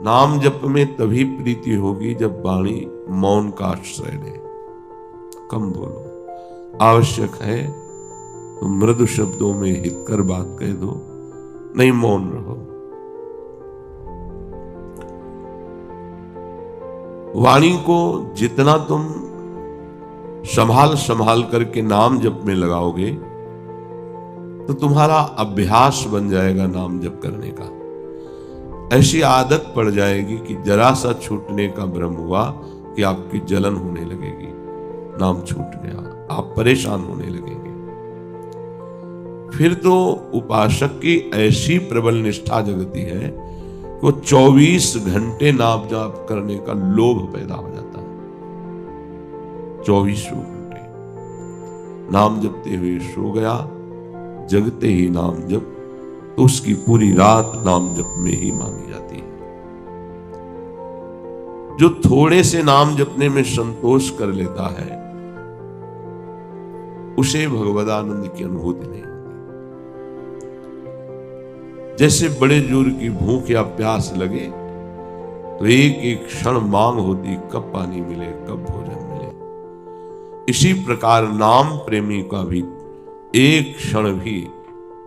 नाम जप में तभी प्रीति होगी जब वाणी मौन का आश्रय ले। कम बोलो, आवश्यक है तो मृदु शब्दों में हितकर बात कह दो, नहीं मौन रहो। वाणी को जितना तुम संभाल संभाल करके नाम जप में लगाओगे तो तुम्हारा अभ्यास बन जाएगा नाम जप करने का। ऐसी आदत पड़ जाएगी कि जरा सा छूटने का भ्रम हुआ कि आपकी जलन होने लगेगी, नाम छूट गया, आप परेशान होने लगेंगे। फिर तो उपासक की ऐसी प्रबल निष्ठा जगती है कि 24 घंटे नाम जाप करने का लोभ पैदा हो जाता है। 24 घंटे नाम जपते हुए सो गया, जगते ही नाम जप, तो उसकी पूरी रात नाम जप में ही मांगी जाती है। जो थोड़े से नाम जपने में संतोष कर लेता है उसे भगवदानंद की अनुभूति नहीं होती। जैसे बड़े जोर की भूख या प्यास लगे तो एक एक क्षण मांग होती, कब पानी मिले, कब भोजन मिले। इसी प्रकार नाम प्रेमी का भी एक क्षण भी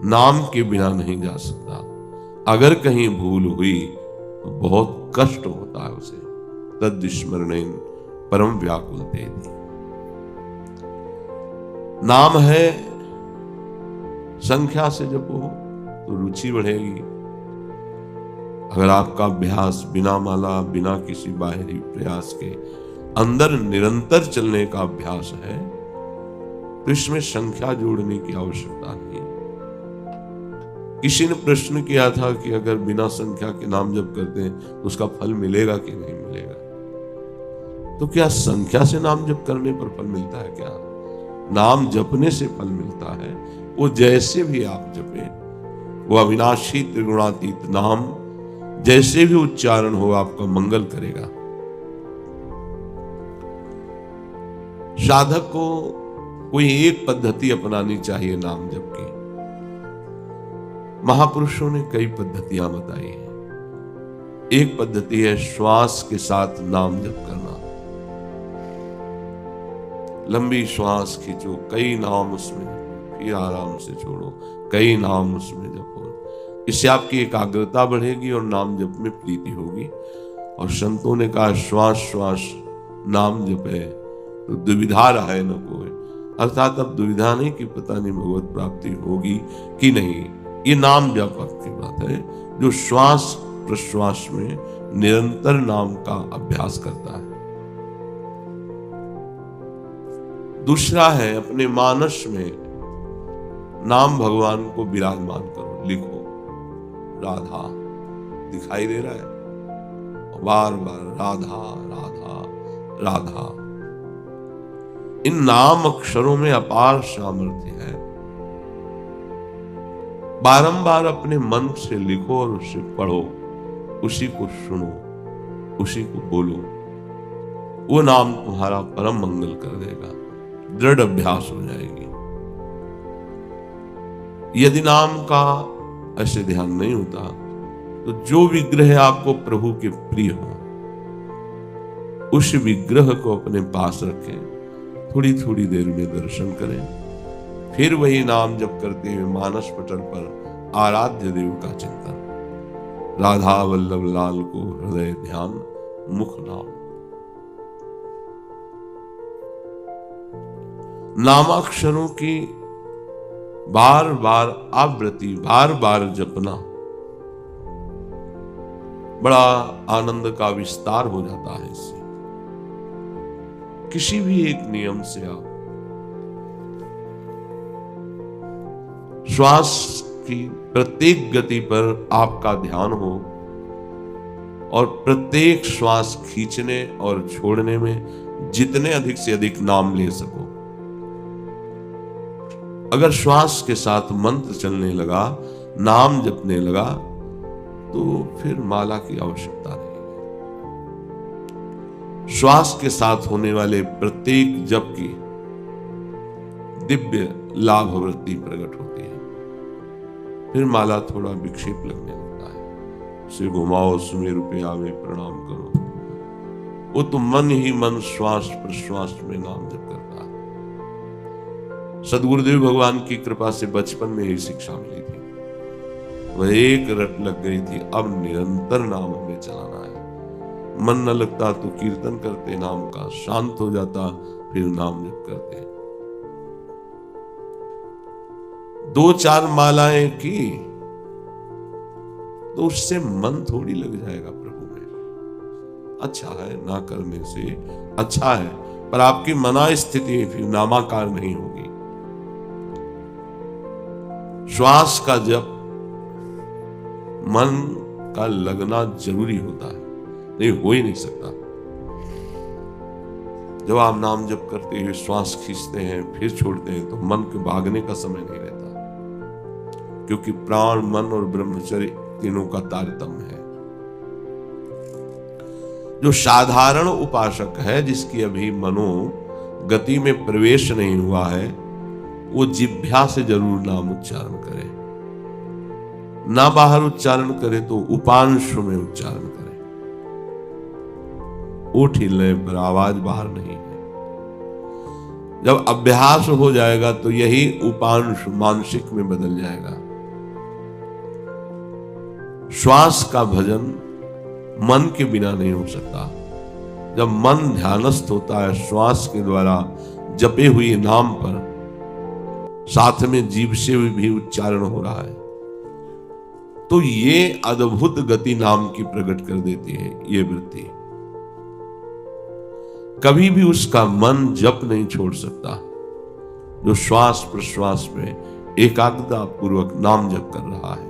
नाम के बिना नहीं जा सकता। अगर कहीं भूल हुई तो बहुत कष्ट होता है उसे। तद्विस्मरणेन परम व्याकुल तेति। नाम है, संख्या से जपो तो रुचि बढ़ेगी। अगर आपका अभ्यास बिना माला, बिना किसी बाहरी प्रयास के अंदर निरंतर चलने का अभ्यास है तो इसमें संख्या जोड़ने की आवश्यकता नहीं। किसी ने प्रश्न किया था कि अगर बिना संख्या के नाम जप करते हैं तो उसका फल मिलेगा कि नहीं मिलेगा। तो क्या संख्या से नाम जप करने पर फल मिलता है? क्या नाम जपने से फल मिलता है। वो जैसे भी आप जपे, वो अविनाशी त्रिगुणातीत नाम जैसे भी उच्चारण हो आपका मंगल करेगा। साधक को कोई एक पद्धति अपनानी चाहिए नाम जप की। महापुरुषों ने कई पद्धतियां बताई हैं। एक पद्धति है श्वास के साथ नाम जप करना। लंबी श्वास खींचो, कई नाम उसमें, फिर आराम से छोड़ो, कई नाम उसमें जपो। इससे आपकी एकाग्रता बढ़ेगी और नाम जप में प्रीति होगी। और संतों ने कहा श्वास श्वास नाम जपे तो दुविधा रहे न कोई। अर्थात अब दुविधा नहीं कि पता नहीं भगवत प्राप्ति होगी कि नहीं। ये नाम जप की बात है जो श्वास प्रश्वास में निरंतर नाम का अभ्यास करता है। दूसरा है अपने मानस में नाम भगवान को विराजमान करो, लिखो। राधा दिखाई दे रहा है, बार बार राधा राधा राधा। इन नाम अक्षरों में अपार सामर्थ्य है। बारंबार अपने मन से लिखो और उसे पढ़ो, उसी को सुनो, उसी को बोलो। वो नाम तुम्हारा परम मंगल कर देगा, दृढ़ अभ्यास हो जाएगी। यदि नाम का ऐसे ध्यान नहीं होता तो जो विग्रह आपको प्रभु के प्रिय हो उस विग्रह को अपने पास रखें, थोड़ी थोड़ी देर में दर्शन करें, फिर वही नाम जप करते हुए मानस पटल पर आराध्य देव का चिंतन। राधा वल्लभ लाल को हृदय ध्यान, मुख नाम। नामाक्षरों की बार बार आवृत्ति, बार बार जपना बड़ा आनंद का विस्तार हो जाता है। इससे किसी भी एक नियम से आप श्वास की प्रत्येक गति पर आपका ध्यान हो और प्रत्येक श्वास खींचने और छोड़ने में जितने अधिक से अधिक नाम ले सको। अगर श्वास के साथ मंत्र चलने लगा, नाम जपने लगा, तो फिर माला की आवश्यकता नहीं। श्वास के साथ होने वाले प्रत्येक जप की दिव्य लाभ वृत्ति प्रकट होती है। फिर माला थोड़ा विक्षेप लगने लगता है। से घुमाओ सुमेरु पे आवे प्रणाम करो। वो तो मन ही मन श्वास प्रश्वास में नाम जप करता है। सदगुरुदेव भगवान की कृपा से बचपन में ही शिक्षा मिली थी, वह एक रट लग गई थी। अब निरंतर नाम हमें चलाना है। मन न लगता तो कीर्तन करते नाम का, शांत हो जाता फिर नाम जप करते। 2-4 मालाएं की तो उससे मन थोड़ी लग जाएगा प्रभु में। अच्छा है, ना करने से अच्छा है, पर आपकी मना स्थिति फिर नामाकार नहीं होगी। श्वास का जप मन का लगना जरूरी होता है, नहीं हो ही नहीं सकता। जब आप नाम जप करते हुए श्वास खींचते हैं फिर छोड़ते हैं तो मन के भागने का समय नहीं रहता, क्योंकि प्राण, मन और ब्रह्मचर्य तीनों का तारतम्य है। जो साधारण उपासक है, जिसकी अभी मनो गति में प्रवेश नहीं हुआ है, वो जिह्वा से जरूर नाम उच्चारण करे। ना बाहर उच्चारण करे तो उपांशु में उच्चारण करे। ओठ हिलने पर आवाज बाहर नहीं है। जब अभ्यास हो जाएगा तो यही उपांशु मानसिक में बदल जाएगा। श्वास का भजन मन के बिना नहीं हो सकता। जब मन ध्यानस्थ होता है श्वास के द्वारा जपे हुए नाम पर, साथ में जीभ से भी उच्चारण हो रहा है, तो ये अद्भुत गति नाम की प्रकट कर देती है। ये वृत्ति कभी भी उसका मन जप नहीं छोड़ सकता, जो श्वास प्रश्वास में एकाग्रता पूर्वक नाम जप कर रहा है।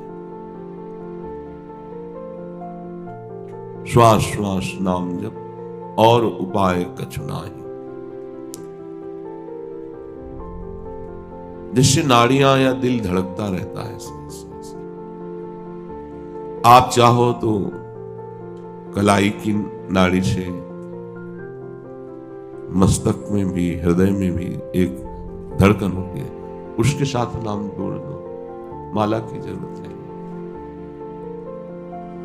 श्वास श्वास नाम जप और उपाय कछु नाही। जिससे नाड़ियां या दिल धड़कता रहता है। आप चाहो तो कलाई की नाड़ी से मस्तक में भी, हृदय में भी एक धड़कन होती है, उसके साथ नाम जोड़ दो, माला की जरूरत है।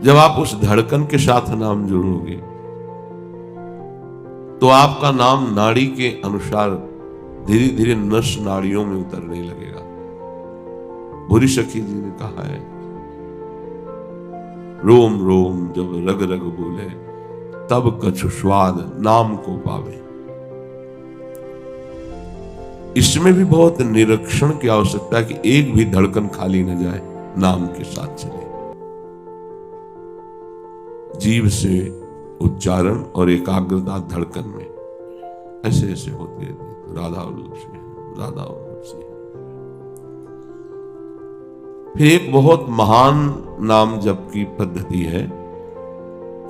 जब आप उस धड़कन के साथ नाम जोड़ोगे तो आपका नाम नाड़ी के अनुसार धीरे धीरे नस नाड़ियों में उतरने लगेगा। भूरी सखी जी ने कहा है, रोम रोम जब रग रग बोले, तब कछु स्वाद नाम को पावे। इसमें भी बहुत निरीक्षण की आवश्यकता है कि एक भी धड़कन खाली न जाए, नाम के साथ चले। जीव से उच्चारण और एकाग्रता धड़कन में ऐसे ऐसे होती रहती है। राधा वल्लभ से, राधा वल्लभ से। फिर एक बहुत महान नाम जप की पद्धति है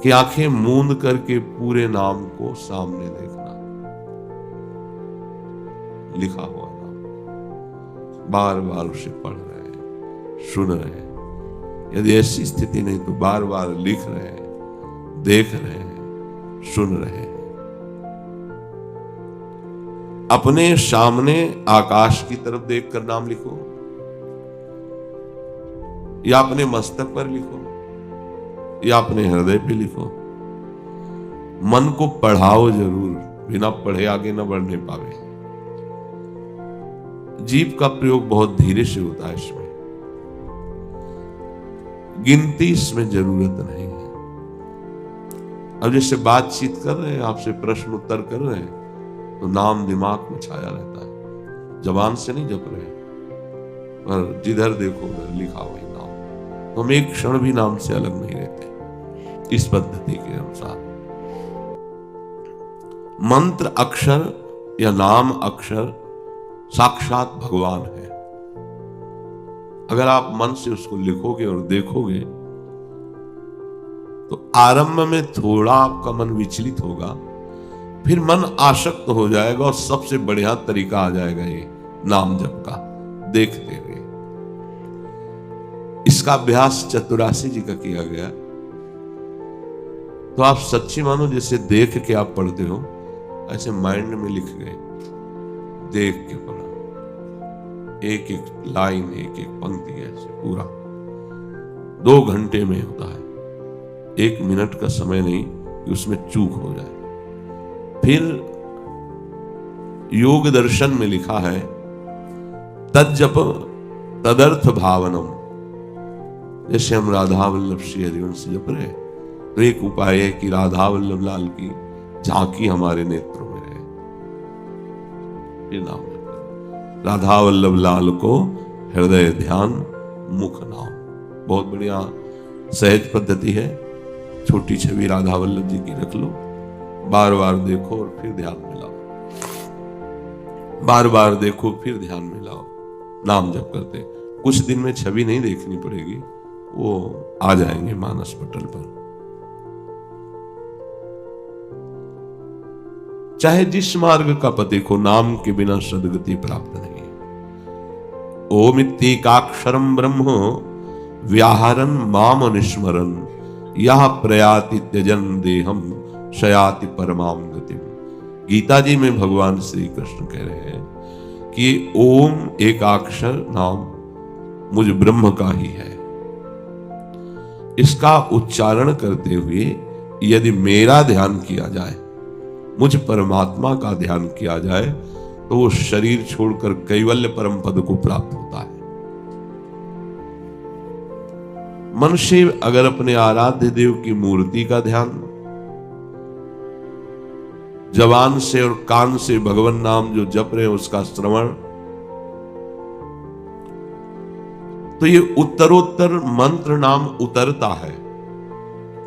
कि आंखें मूंद करके पूरे नाम को सामने देखना, लिखा हुआ नाम बार बार उसे पढ़ रहे हैं, सुन रहे हैं। यदि ऐसी स्थिति नहीं तो बार बार लिख रहे हैं, देख रहे हैं, सुन रहे हैं। अपने सामने आकाश की तरफ देखकर नाम लिखो या अपने मस्तक पर लिखो या अपने हृदय पे लिखो। मन को पढ़ाओ जरूर, बिना पढ़े आगे न बढ़ने पावे। जीभ का प्रयोग बहुत धीरे से होता है, इसमें गिनती इसमें जरूरत नहीं है। अब जैसे बातचीत कर रहे हैं, आपसे प्रश्न उत्तर कर रहे हैं, तो नाम दिमाग में छाया रहता है। जबान से नहीं जप रहे, पर जिधर देखो उधर लिखा हुआ नाम। तो हम एक क्षण भी नाम से अलग नहीं रहते इस पद्धति के अनुसार। मंत्र अक्षर या नाम अक्षर साक्षात भगवान है। अगर आप मन से उसको लिखोगे और देखोगे तो आरंभ में थोड़ा आपका मन विचलित होगा, फिर मन आसक्त हो जाएगा और सबसे बढ़िया तरीका आ जाएगा ये नाम जप का, देखते हुए। इसका अभ्यास चतुरासी जी का किया गया। तो आप सच्ची मानो जैसे देख के आप पढ़ते हो, ऐसे माइंड में लिख गए, देख के पढ़ा, एक एक लाइन, एक एक पंक्ति, ऐसे पूरा 2 घंटे में होता है। 1 मिनट का समय नहीं कि उसमें चूक हो जाए। फिर योग दर्शन में लिखा है तज्जप तदर्थ भावनम। जैसे हम राधा वल्लभ श्री हरिवंश जप रहे, तो एक उपाय है कि राधा वल्लभ लाल की झांकी हमारे नेत्रों में रहे। फिर नाम जप, राधा वल्लभ लाल को हृदय ध्यान मुख नाम। बहुत बढ़िया सहज पद्धति है। छोटी छवि राधा वल्लभ जी की रख लो, बार बार देखो और फिर ध्यान में लाओ, बार बार देखो फिर ध्यान में लाओ, नाम जप करते। कुछ दिन में छवि नहीं देखनी पड़ेगी, वो आ जाएंगे मानस पटल पर। चाहे जिस मार्ग का पथिक हो, नाम के बिना सदगति प्राप्त नहीं। ओम इत्येकाक्षरम ब्रह्म व्याहरन माम निस्मरन यह प्रयाति त्यजन देहम शयाति परमाम गतिम। गीता जी में भगवान श्री कृष्ण कह रहे हैं कि ओम एकाक्षर नाम मुझ ब्रह्म का ही है। इसका उच्चारण करते हुए यदि मेरा ध्यान किया जाए, मुझ परमात्मा का ध्यान किया जाए, तो वो शरीर छोड़कर कैवल्य परम पद को प्राप्त होता है। मनुष्य अगर अपने आराध्य देव की मूर्ति का ध्यान जबान से और कान से भगवान नाम जो जप रहे हैं उसका श्रवण, तो ये उत्तरोत्तर मंत्र नाम उतरता है।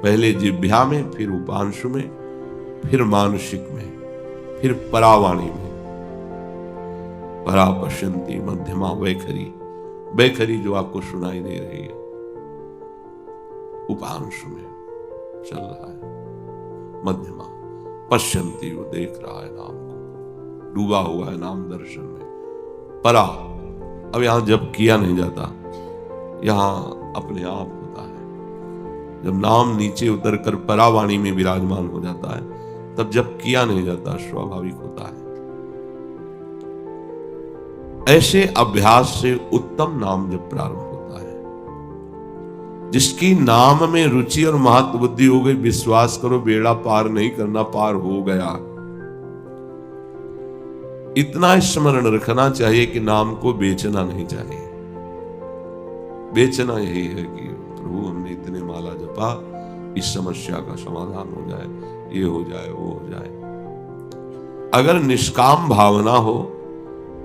पहले जिह्वा में, फिर उपांशु में, फिर मानसिक में, फिर परावाणी में। परा पश्यंती मध्यमा वैखरी, वैखरी जो आपको सुनाई दे रही है, उपांशु में चल रहा है। मध्यमा पश्यंती, वो देख रहा है नाम को, डूबा हुआ है नाम दर्शन में। परा, अब यहां जब किया नहीं जाता, यहां अपने आप होता है। जब नाम नीचे उतरकर परावाणी में विराजमान हो जाता है, तब जब किया नहीं जाता स्वाभाविक होता है। ऐसे अभ्यास से उत्तम नाम जब प्रारंभ होता है, जिसकी नाम में रुचि और महत्व बुद्धि हो गई, विश्वास करो बेड़ा पार नहीं करना, पार हो गया। इतना स्मरण रखना चाहिए कि नाम को बेचना नहीं चाहिए। बेचना यही है कि प्रभु हमने इतने माला जपा, इस समस्या का समाधान हो जाए, ये हो जाए, वो हो जाए। अगर निष्काम भावना हो,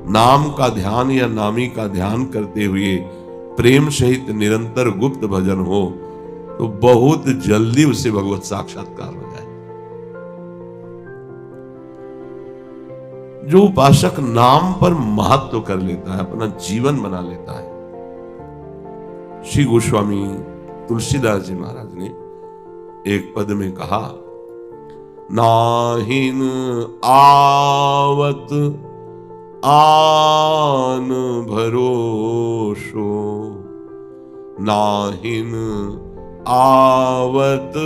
नाम का ध्यान या नामी का ध्यान करते हुए प्रेम सहित निरंतर गुप्त भजन हो, तो बहुत जल्दी उसे भगवत साक्षात्कार हो जाए। जो उपासक नाम पर महत्व कर लेता है, अपना जीवन बना लेता है। श्री गोस्वामी तुलसीदास जी महाराज ने एक पद में कहा, नाहिन आवत आन भरोसो, नाहिन आवत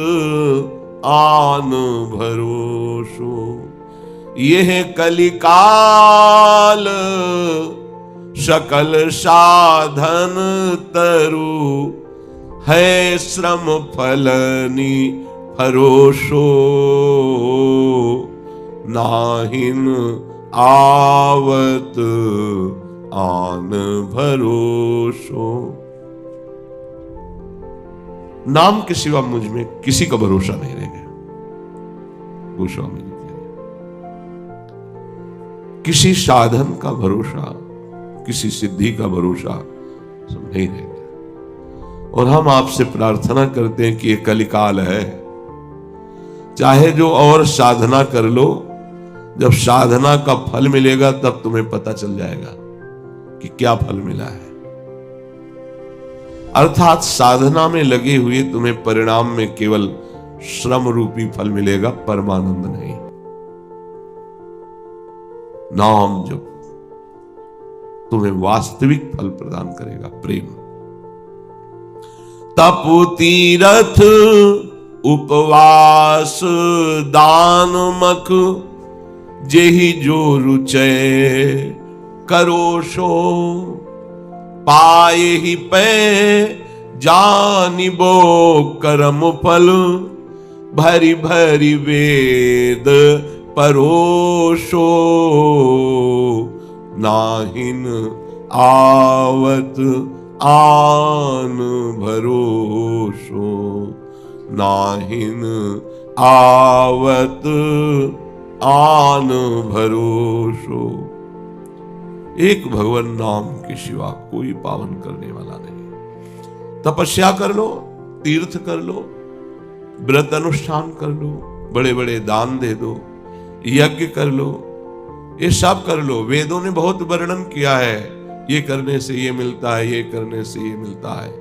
आन भरोसो, यह कलिकाल सकल साधन तरु, है श्रम फलनी भरोसो, नाहिन आवत आन भरोसो। नाम के सिवा मुझ में किसी का भरोसा नहीं रह गया। गोस्वामी जी कह रहे, किसी साधन का भरोसा, किसी सिद्धि का भरोसा सब नहीं रह गया। और हम आपसे प्रार्थना करते हैं कि ये कलिकाल है, चाहे जो और साधना कर लो, जब साधना का फल मिलेगा तब तुम्हें पता चल जाएगा कि क्या फल मिला है। अर्थात साधना में लगे हुए तुम्हें परिणाम में केवल श्रम रूपी फल मिलेगा, परमानंद नहीं। नाम जब तुम्हें वास्तविक फल प्रदान करेगा, प्रेम। तप तीरथ उपवास दान मख, जेहि जो रुचय करो सो, पाए ही पे जानिबो कर्म फल, भरी भरी वेद परोशो, नाहिन आवत आन भरोसो, नाहिन आवत आन भरोसो। एक भगवान नाम के सिवा कोई पावन करने वाला नहीं। तपस्या कर लो, तीर्थ कर लो, व्रत अनुष्ठान कर लो, बड़े बड़े दान दे दो, यज्ञ कर लो, ये सब कर लो। वेदों ने बहुत वर्णन किया है, ये करने से ये मिलता है, ये करने से ये मिलता है।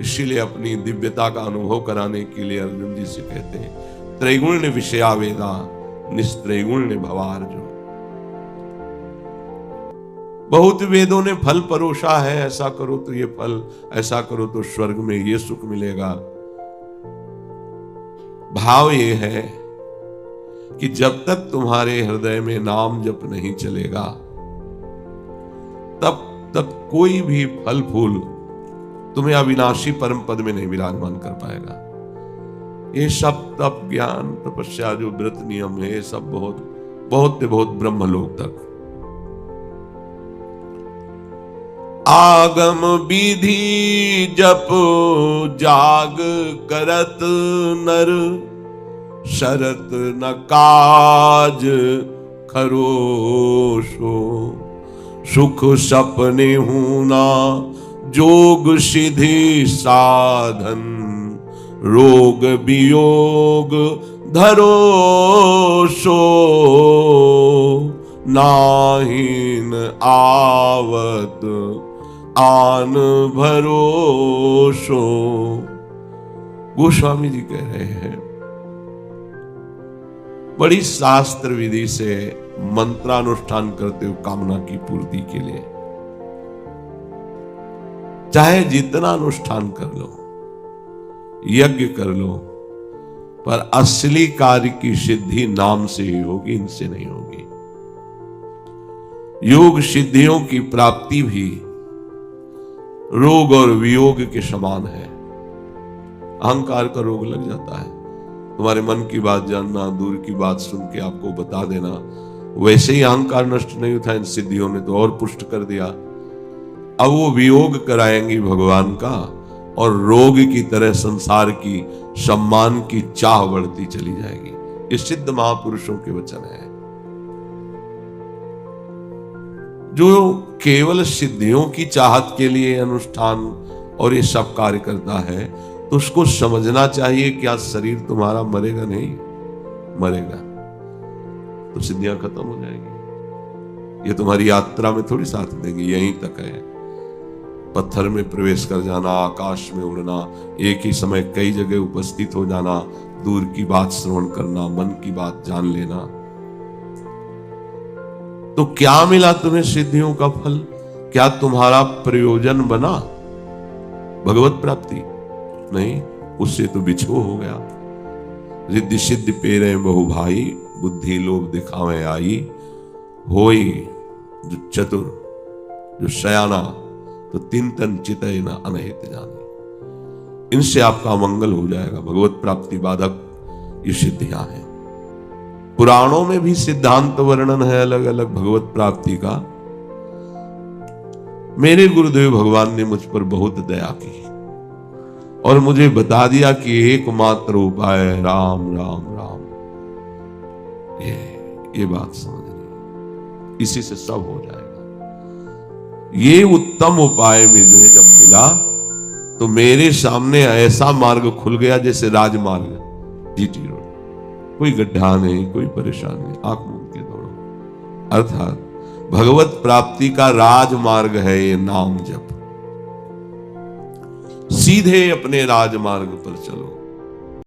इसीलिए अपनी दिव्यता का अनुभव कराने के लिए अर्जुन जी से कहते हैं, त्रैगुण्य विषया वेदा, निस्त्रैगुण्य भवार्जुन। बहुत वेदों ने फल परोसा है, ऐसा करो तो ये फल, ऐसा करो तो स्वर्ग में ये सुख मिलेगा। भाव ये है कि जब तक तुम्हारे हृदय में नाम जप नहीं चलेगा, तब तक कोई भी फल फूल तुम्हें अविनाशी परम पद में नहीं विराजमान कर पाएगा। ये सब तप, ज्ञान, तपस्या, जो व्रत नियम है, ये सब बहुत ब्रह्मलोक तक। आगम विधि जप जाग करत नर, शरत न काज खरोशो, सुख सपने हूना जोग सिद्धि साधन, रोग वियोग धरोसो, नाहिन आवत आन भरोसो। गोस्वामी जी कह रहे हैं, बड़ी शास्त्र विधि से मंत्रानुष्ठान करते हो कामना की पूर्ति के लिए, चाहे जितना अनुष्ठान कर लो, यज्ञ कर लो, पर असली कार्य की सिद्धि नाम से ही होगी, इनसे नहीं होगी। योग सिद्धियों की प्राप्ति भी रोग और वियोग के समान है। अहंकार का रोग लग जाता है, तुम्हारे मन की बात जानना, दूर की बात सुन के आपको बता देना, वैसे ही अहंकार नष्ट नहीं होता, इन सिद्धियों ने तो और पुष्ट कर दिया। अब वो वियोग कराएंगी भगवान का, और रोग की तरह संसार की सम्मान की चाह बढ़ती चली जाएगी। ये सिद्ध महापुरुषों के वचन है। जो केवल सिद्धियों की चाहत के लिए अनुष्ठान और ये सब कार्य करता है, तो उसको समझना चाहिए क्या शरीर तुम्हारा मरेगा? नहीं मरेगा, तो सिद्धियां खत्म हो जाएंगी। ये तुम्हारी यात्रा में थोड़ी साथ देंगी, यहीं तक है। पत्थर में प्रवेश कर जाना, आकाश में उड़ना, एक ही समय कई जगह उपस्थित हो जाना, दूर की बात श्रवण करना, मन की बात जान लेना। तो क्या मिला तुम्हें सिद्धियों का फल? क्या तुम्हारा प्रयोजन बना भगवत प्राप्ति? नहीं, उससे तो बिछो हो गया। रिद्धि सिद्धि पेरे बहु भाई, बुद्धि लोभ दिखावे आई, होई जो चतुर जो शयाना, तो तीन तन चितय न अनहित जाने। इनसे आपका मंगल हो जाएगा। भगवत प्राप्ति बाधक ये सिद्धियां हैं। पुराणों में भी सिद्धांत वर्णन है अलग अलग भगवत प्राप्ति का। मेरे गुरुदेव भगवान ने मुझ पर बहुत दया की और मुझे बता दिया कि एकमात्र उपाय है राम राम राम। ये बात समझनी, इसी से सब हो जाएगा। ये उत्तम उपाय मुझे जब मिला तो मेरे सामने ऐसा मार्ग खुल गया जैसे राजमार्ग, जीटी रोड। कोई गड्ढा नहीं, कोई परेशानी नहीं, आंख मूंद के दौड़ो। अर्थात भगवत प्राप्ति का राजमार्ग है ये नाम जप। सीधे अपने राजमार्ग पर चलो।